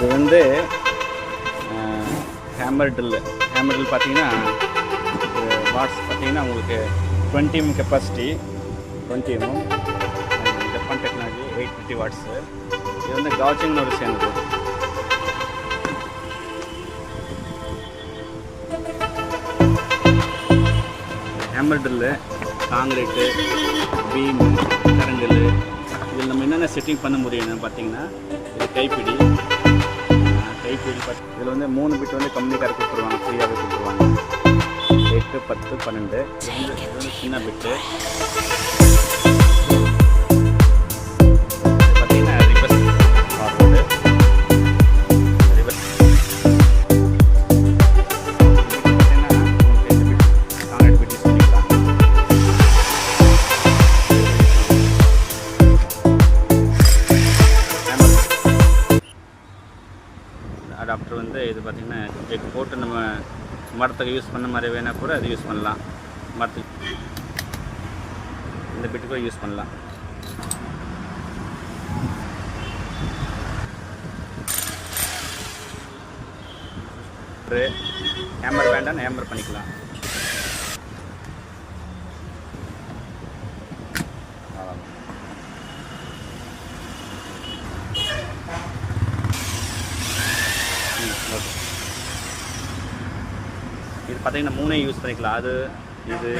இது வந்து hammer drill பார்த்தீங்கன்னா வாட்ஸ் பார்த்தீங்கன்னா உங்களுக்கு 20 mm capacity, 20 mm Japan technology 850 watts. இது வந்து காஜிங்னோட சேர்ந்தது. ஹேமர் ட்ரில்லு, காங்கிரீட்டு, பீம், கரண்டில் இதில் நம்ம என்னென்ன செட்டிங் பண்ண முடியும்னு பார்த்தீங்கன்னா இது கைப்பிடி இதில் வந்து 3 பிட் வந்து கம்பெனிக்கார கொடுத்துருவாங்க, ஃப்ரீயாகவே கொடுத்துருவாங்க. 8, 10, 12 இது வந்து சின்ன பிட்டு. பார்த்தீங்கன்னா ரிவர்ஸ் ஃபார்வர்டு, ரிவர்ஸ் பார்த்தீங்கன்னா உங்களுக்கு 2 பிட் காங்கிரீட் பிட் யூஸ் பண்ணிக்கலாம். அடாப்டர் வந்து இது பார்த்திங்கன்னா ஜெக் போட்டு நம்ம மரத்துக்கு யூஸ் பண்ண மாதிரி வேணால் கூட அது யூஸ் பண்ணலாம். மரத்துக்கு இந்த பிட்டு கூட யூஸ் பண்ணலாம். ஹேமர் வேண்டாம், ஹேமர் பண்ணிக்கலாம். இது பார்த்தீங்கன்னா 3 யூஸ் பண்ணிக்கலாம். அது இது